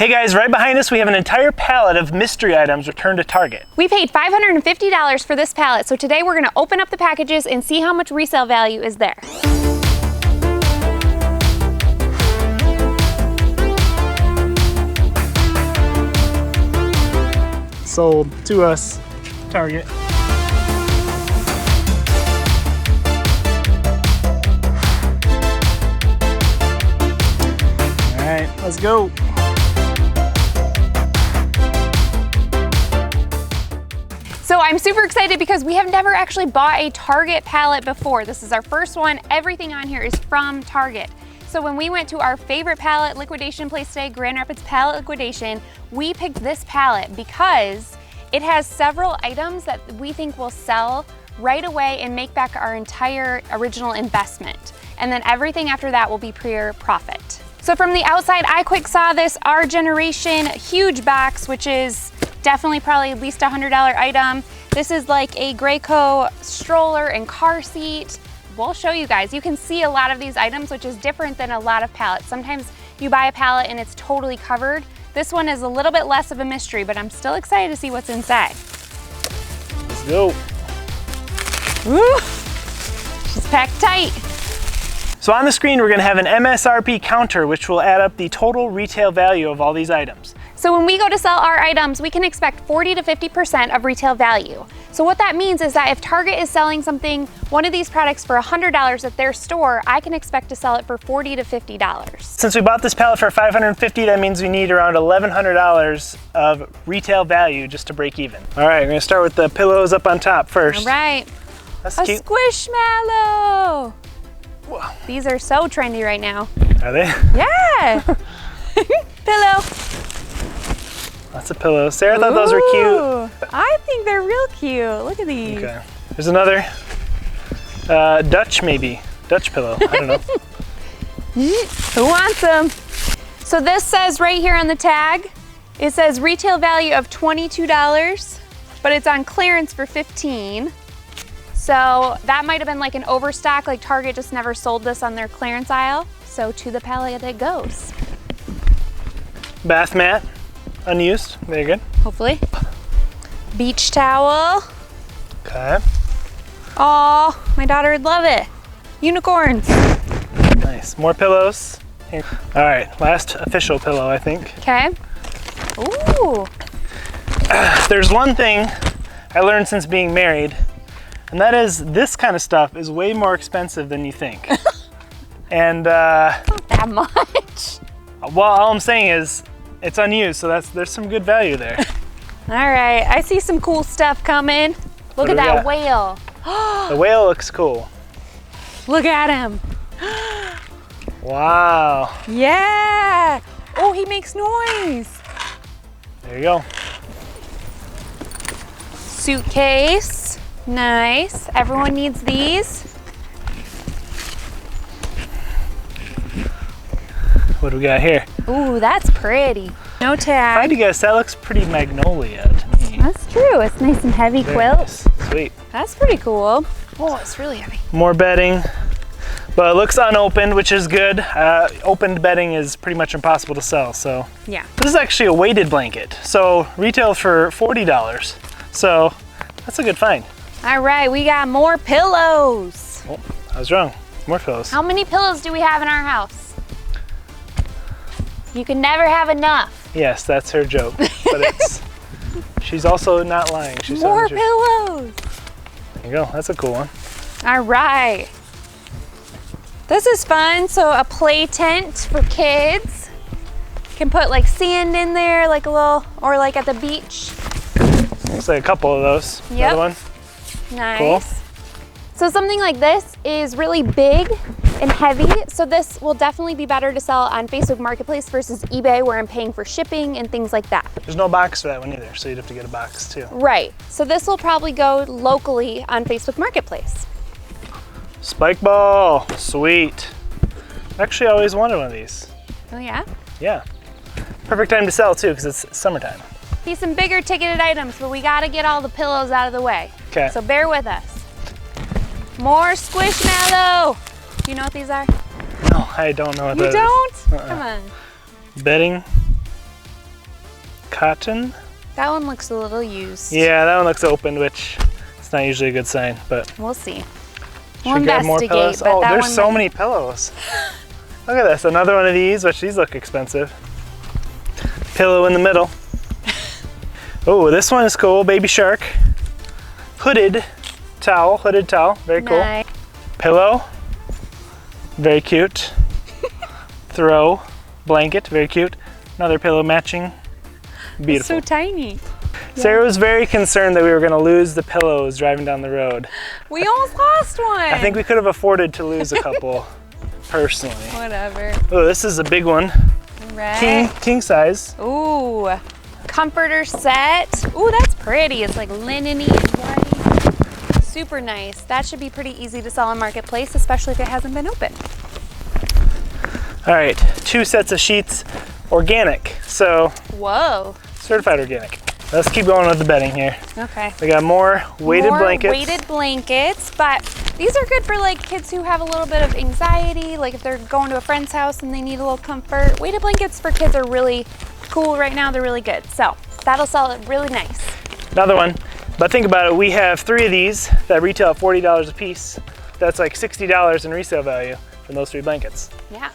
Hey guys, right behind us we have an entire pallet of mystery items returned to Target. We paid $550 for this pallet, so today we're going to open up the packages and see how much resale value is there. Sold to us, Target. All right, let's go. So I'm super excited because we have never actually bought a Target pallet before. This is our first one. Everything on here is from Target. So when we went to our favorite pallet liquidation place today, Grand Rapids Pallet Liquidation, we picked this pallet because it has several items that we think will sell right away and make back our entire original investment. And then everything after that will be pure profit. So from the outside, I quick saw this Our Generation huge box, which is definitely probably at least a $100 item. This is like a Graco stroller and car seat. We'll show you guys. You can see a lot of these items, which is different than a lot of pallets. Sometimes you buy a pallet and it's totally covered. This one is a little bit less of a mystery, but I'm still excited to see what's inside. Let's go. Woo! She's packed tight. So on the screen we're gonna have an MSRP counter which will add up the total retail value of all these items. So when we go to sell our items, we can expect 40 to 50% of retail value. So what that means is that if Target is selling something, one of these products for $100 at their store, I can expect to sell it for $40 to $50. Since we bought this pallet for $550, that means we need around $1,100 of retail value just to break even. All right, we're gonna start with the pillows up on top first. All right. That's a cute. Squishmallow. Whoa. These are so trendy right now. Are they? Yeah. Pillow. Lots of pillows. Sarah thought those were cute. I think they're real cute. Look at these. Okay. There's another Dutch maybe. Dutch pillow. I don't know. Who wants them? So this says right here on the tag, it says retail value of $22, but it's on clearance for $15. So that might have been like an overstock, like Target just never sold this on their clearance aisle. So to the pallet it goes. Bath mat. Unused. Very good. Hopefully. Beach towel. Okay. Aw, my daughter would love it. Unicorns. Nice. More pillows. Here. All right, last official pillow, I think. Okay. Ooh. There's one thing I learned since being married, and that is this kind of stuff is way more expensive than you think. And Not that much. well, all I'm saying is it's unused, so there's some good value there. All right, I see some cool stuff coming. Look at that whale. The whale looks cool. Look at him. Wow. Yeah. Oh, he makes noise. There you go. Suitcase. Nice. Everyone needs these. What do we got here? Ooh, that's pretty. No I tag. guess that looks pretty magnolia to me. That's true. It's nice and heavy Very quilt. nice. Sweet. That's pretty cool. Oh, it's really heavy. More bedding, but it looks unopened, which is good. Opened bedding is pretty much impossible to sell, so. Yeah. This is actually a weighted blanket, so retail for $40. So that's a good find. All right, we got more pillows. Oh, I was wrong. More pillows. How many pillows do we have in our house? You can never have enough. Yes, that's her joke, but she's also not lying. She's more telling the truth. pillows. There you go. That's a cool one. All right. This is fun. So a play tent for kids. Can put like sand in there, like a little, or like at the beach. Looks like a couple of those. Yep. Another one. Nice. Cool. So something like this is really big and heavy. So this will definitely be better to sell on Facebook Marketplace versus eBay, where I'm paying for shipping and things like that. There's no box for that one either, so you'd have to get a box too. Right. So this will probably go locally on Facebook Marketplace. Spike ball. Sweet. Actually, I always wanted one of these. Oh yeah? Yeah. Perfect time to sell too, because it's summertime. Be some bigger ticketed items, but we gotta get all the pillows out of the way. Okay. So bear with us. More Squishmallow. Do you know what these are? No, I don't know what that You is. don't? Come on. Bedding. cotton. That one looks a little used. Yeah, that one looks open, which is not usually a good sign, but we'll see. should We'll we grab more investigate. pillows? But Oh, that there's one so might- many pillows. Look at this, another one of these, which these look expensive. Pillow in the middle. Oh, this one is cool, baby shark. Hooded towel, very cool. Nice. Pillow, very cute. Throw, blanket, very cute. Another pillow matching, beautiful. So tiny. Sarah was very concerned that we were gonna lose the pillows driving down the road. We almost lost one. I think we could have afforded to lose a couple, personally. Whatever. Oh, this is a big one. Right. King size. Ooh, comforter set. Ooh, that's pretty. It's like linen-y and white. Super nice. That should be pretty easy to sell on Marketplace, especially if it hasn't been opened. All right, 2 sets of sheets, organic. So, Whoa. certified organic. Let's keep going with the bedding here. Okay. We got more weighted More blankets. weighted blankets, but these are good for like kids who have a little bit of anxiety, like if they're going to a friend's house and they need a little comfort. Weighted blankets for kids are really cool right now. They're really good. So that'll sell it really nice. Another one. But think about it, we have 3 of these that retail at $40 a piece. That's like $60 in resale value from those 3 blankets. Yeah.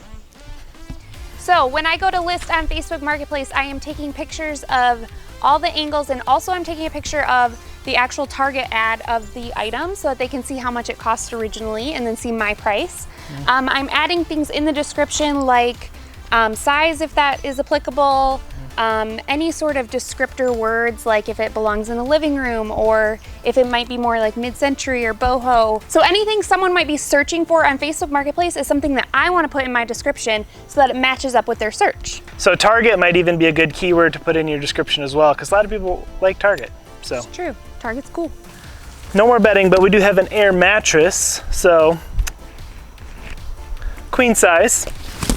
So when I go to list on Facebook Marketplace, I am taking pictures of all the angles, and also I'm taking a picture of the actual Target ad of the item so that they can see how much it cost originally and then see my price. I'm adding things in the description like size if that is applicable, any sort of descriptor words like if it belongs in a living room or if it might be more like mid-century or boho. So anything someone might be searching for on Facebook Marketplace is something that I want to put in my description so that it matches up with their search. So Target might even be a good keyword to put in your description as well, because a lot of people like Target. So It's true. Target's cool. no more bedding, but we do have an air mattress. So queen size.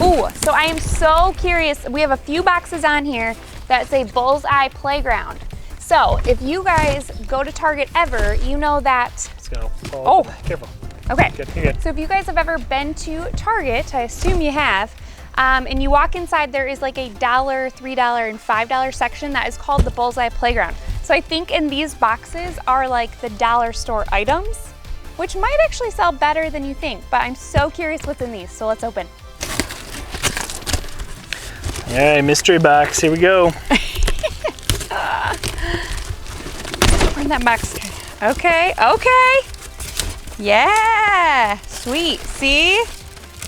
Ooh, so I am so curious. We have a few boxes on here that say Bullseye Playground. So if you guys go to Target ever, you know that. It's gonna fall. Oh. Careful. Okay. Good, you're good. So if you guys have ever been to Target, I assume you have, and you walk inside, there is like a $1, $3, and $5 section that is called the Bullseye Playground. So I think in these boxes are like the dollar store items, which might actually sell better than you think, but I'm so curious what's in these, so let's open. All right, mystery box, here we go. Where'd that box go? Okay, okay. Yeah, sweet, see?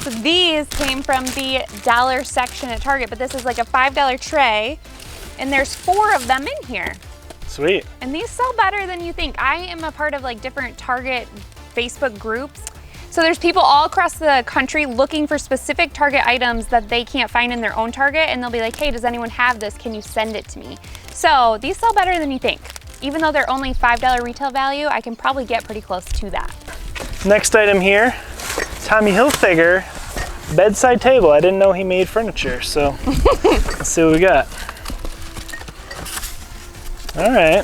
So these came from the dollar section at Target, but this is like a $5 tray, and there's 4 of them in here. Sweet. And these sell better than you think. I am a part of like different Target Facebook groups. So there's people all across the country looking for specific Target items that they can't find in their own Target, and they'll be like, hey, does anyone have this? Can you send it to me? So these sell better than you think. Even though they're only $5 retail value, I can probably get pretty close to that. Next item here, Tommy Hilfiger bedside table. I didn't know he made furniture, so let's see what we got. All right,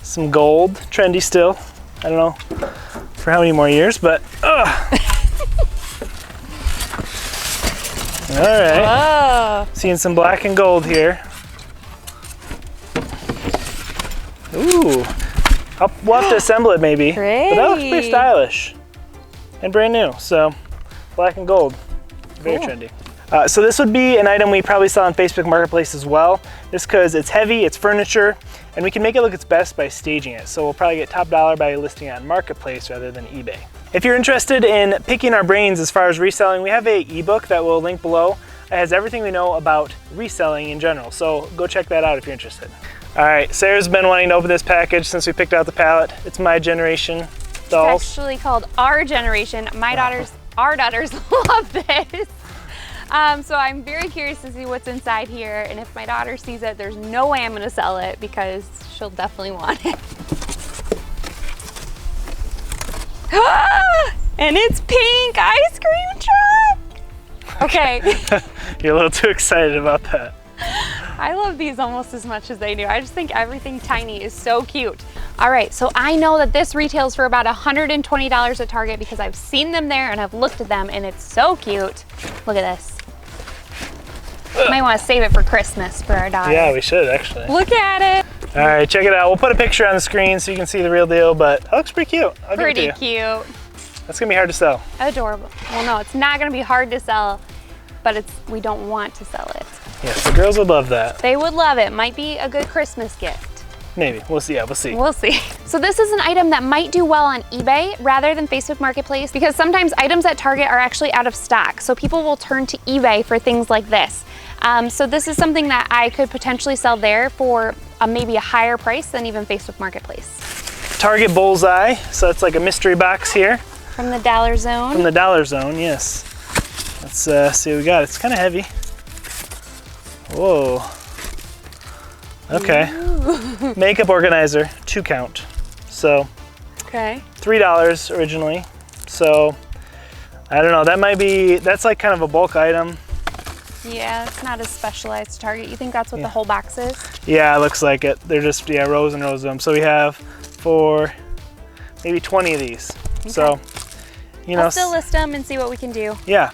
some gold, trendy still. I don't know for how many more years, but all right. Oh. Seeing some black and gold here. Ooh, we'll have to assemble it maybe. But that looks pretty Pretty. stylish and brand new. So black and gold, very Cool. trendy. So this would be an item we probably sell on Facebook Marketplace as well, just because it's heavy, it's furniture, and we can make it look its best by staging it. So we'll probably get top dollar by listing it on Marketplace rather than eBay. If you're interested in picking our brains as far as reselling, we have an ebook that we'll link below. It has everything we know about reselling in general, so go check that out if you're interested. All right, Sarah's been wanting to open this package since we picked out the pallet. It's My Generation dolls. It's actually called Our Generation. Our daughters love this. So I'm very curious to see what's inside here, and if my daughter sees it, there's no way I'm gonna sell it because she'll definitely want it. And it's pink ice cream truck. Okay. You're a little too excited about that. I love these almost as much as they do. I just think everything tiny is so cute. All right, so I know that this retails for about $120 at Target because I've seen them there and I've looked at them and it's so cute. Look at this. Might want to save it for Christmas for our daughter. Yeah, we should actually. Look at it. All right, check it out. We'll put a picture on the screen so you can see the real deal, but it looks pretty cute. I'll give it to you. Pretty cute. That's gonna be hard to sell. Adorable. Well, no, it's not gonna be hard to sell, but we don't want to sell it. Yes, the girls would love that. They would love it. Might be a good Christmas gift. Maybe, we'll see, yeah, we'll see. We'll see. So this is an item that might do well on eBay rather than Facebook Marketplace, because sometimes items at Target are actually out of stock. So people will turn to eBay for things like this. So this is something that I could potentially sell there for maybe a higher price than even Facebook Marketplace. Target bullseye, so it's like a mystery box here. From the Dollar Zone. From the Dollar Zone, yes. Let's see what we got. It's kind of heavy. Whoa. Okay. Ooh. Makeup organizer, 2 count. So, okay. $3 originally. So, I don't know, that's like kind of a bulk item. Yeah, it's not as specialized to Target. You think that's what the whole box is? Yeah, it looks like it. They're just, rows and rows of them. So we have for maybe 20 of these. Okay. So, I'll still list them and see what we can do. Yeah.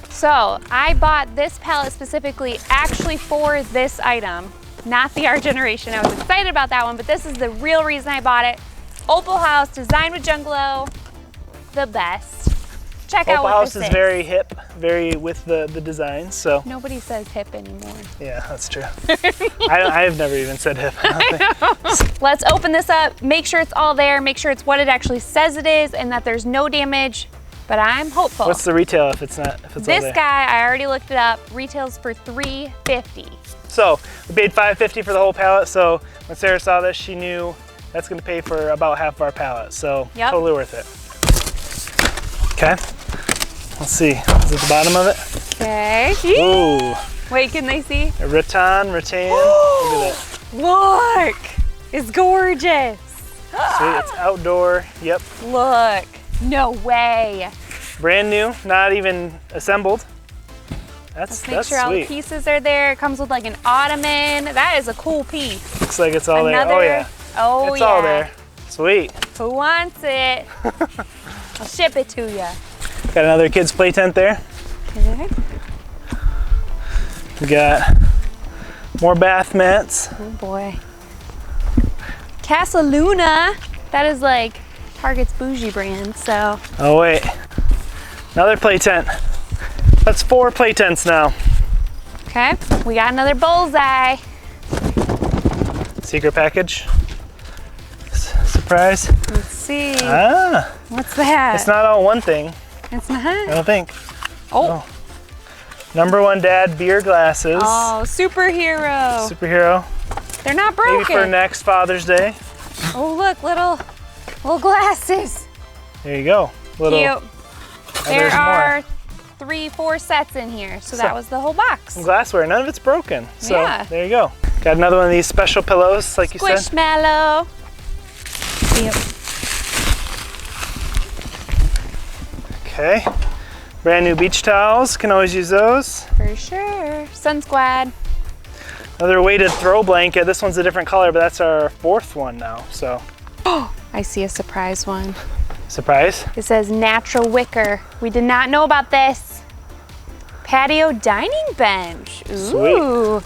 So I bought this pallet specifically actually for this item, not the Our Generation. I was excited about that one, but this is the real reason I bought it. Opal House, designed with Jungalow, the best. Check out what this is. Opal House is very hip, very with the designs, so. Nobody says hip anymore. Yeah, that's true. I've never even said hip. I know. Let's open this up, make sure it's all there, make sure it's what it actually says it is, and that there's no damage, but I'm hopeful. What's the retail if it's all there? This guy, I already looked it up, retails for $3.50. So we paid $5.50 for the whole pallet, so when Sarah saw this, she knew that's gonna pay for about half of our pallet, so totally worth it. Okay, let's see, is it the bottom of it? Okay. Ooh. Wait, can they see? A rattan. Look at that. Look, it's gorgeous. See, it's outdoor, yep. Look, no way. Brand new, not even assembled. Let's make sure all the pieces are there. It comes with like an ottoman. That is a cool piece. Looks like it's all there. Oh yeah. Oh it's all there. Sweet. Who wants it? I'll ship it to you. Got another kids play tent there. Okay. We got more bath mats. Oh boy. Casa Luna. That is like Target's bougie brand, so. Oh wait, another play tent. That's 4 play tents now. Okay, we got another bullseye. Secret package. Surprise. Let's see. Ah. What's that? It's not all one thing. It's not? I don't think. Oh. #1 dad beer glasses. Oh, superhero. Superhero. They're not broken. Maybe for next Father's Day. Oh look, little glasses. There you go. Cute. Oh, there are 3-4 sets in here, so that was the whole box. Some glassware, none of it's broken. So yeah. There you go. Got another one of these special pillows, like you said. Squishmallow. Cute. Okay. Brand new beach towels, can always use those. For sure. Sun Squad. Another weighted throw blanket. This one's a different color, but that's our 4th one now, so. Oh, I see a surprise one. Surprise? It says natural wicker. We did not know about this. Patio dining bench. Ooh. Sweet.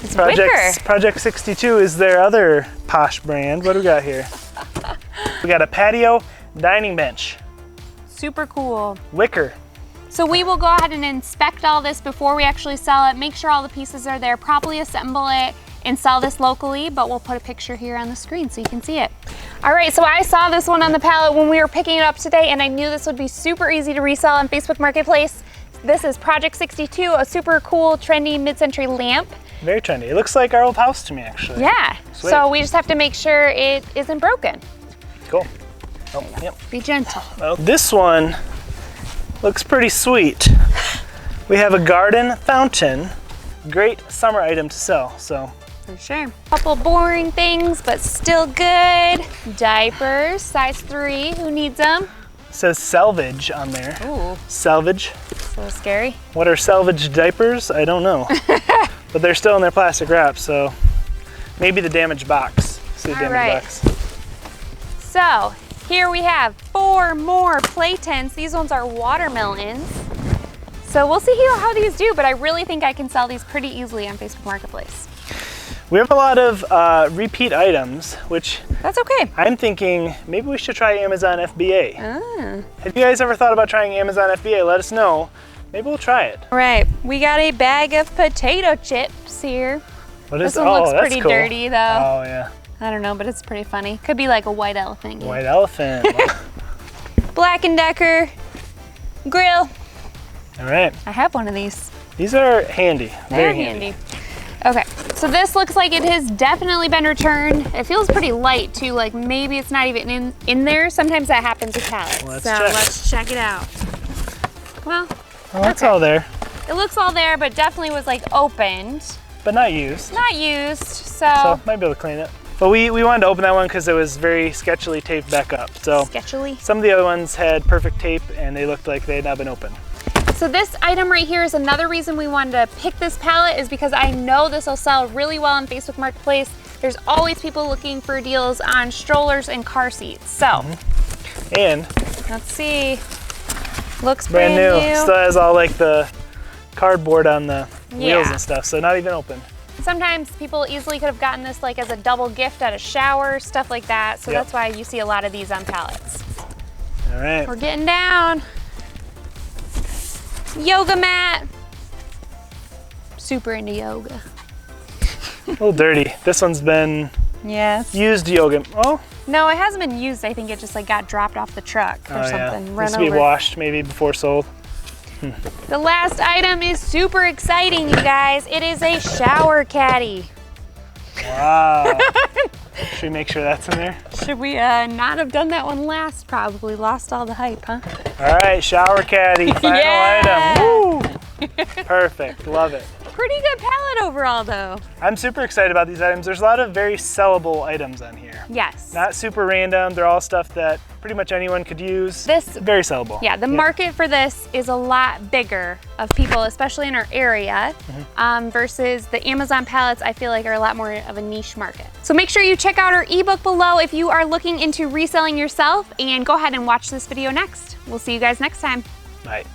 It's wicker. Project 62 is their other posh brand. What do we got here? We got a patio dining bench. Super cool. Wicker. So we will go ahead and inspect all this before we actually sell it, make sure all the pieces are there, properly assemble it, and sell this locally, but we'll put a picture here on the screen so you can see it. All right, so I saw this one on the pallet when we were picking it up today, and I knew this would be super easy to resell on Facebook Marketplace. This is Project 62, a super cool, trendy mid-century lamp. Very trendy. It looks like our old house to me, actually. Yeah, Sweet. So we just have to make sure it isn't broken. Cool. Oh, yep. Be gentle. Well, this one looks pretty sweet. We have a garden fountain. Great summer item to sell, so. For sure. Couple boring things, but still good. Diapers, size 3, who needs them? It says salvage on there. Ooh. Salvage. So scary. What are salvage diapers? I don't know. But they're still in their plastic wrap, so maybe the damaged box. See the damaged box. So here we have 4 more play tents. These ones are watermelons. So we'll see how these do, but I really think I can sell these pretty easily on Facebook Marketplace. We have a lot of repeat items, which That's okay. I'm thinking maybe we should try Amazon FBA. Ah. Have you guys ever thought about trying Amazon FBA? Let us know. Maybe we'll try it. All right, we got a bag of potato chips here. What is This one looks pretty cool. dirty though. Oh yeah. I don't know, but it's pretty funny. Could be like a white elephant. White elephant. Black & Decker grill. All right. I have one of these. These are handy. They're Very handy. Okay, so this looks like it has definitely been returned. It feels pretty light too, like maybe it's not even in there. Sometimes that happens with pallets. Let's check it out. Well, it's all there, it looks all there, but definitely was like opened. but not used. Not used, So might be able to clean it. But we wanted to open that one because it was very sketchily taped back up. So sketchily. some of the other ones had perfect tape and they looked like they had not been opened. So this item right here is another reason we wanted to pick this pallet, is because I know this will sell really well on Facebook Marketplace. There's always people looking for deals on strollers and car seats. So, And let's see. Looks brand new. new. Still has all like the cardboard on the wheels Yeah. and stuff, so not even open. Sometimes people easily could have gotten this like as a double gift at a shower, stuff like that. So Yep. that's why you see a lot of these on pallets. All right. We're getting down. Yoga mat. Super into yoga. A little dirty. This one's been Yes. used yoga. Oh, No, it hasn't been used. I think it just like got dropped off the truck or oh yeah. something. Run Needs to be over. washed maybe before sold. The last item is super exciting, you guys. It is a shower caddy. Wow. Should we make sure that's in there? Should we not have done that one last? Probably lost all the hype, huh? All right, shower caddy, final Yeah. item. Woo! Perfect, love it. Pretty good palette overall though. I'm super excited about these items. There's a lot of very sellable items on here. Yes. Not super random, they're all stuff that pretty much anyone could use. This, Very sellable. yeah, the market for this is a lot bigger of people, especially in our area, versus the Amazon pallets, I feel like are a lot more of a niche market. So make sure you check out our ebook below if you are looking into reselling yourself, and go ahead and watch this video next. We'll see you guys next time. Bye.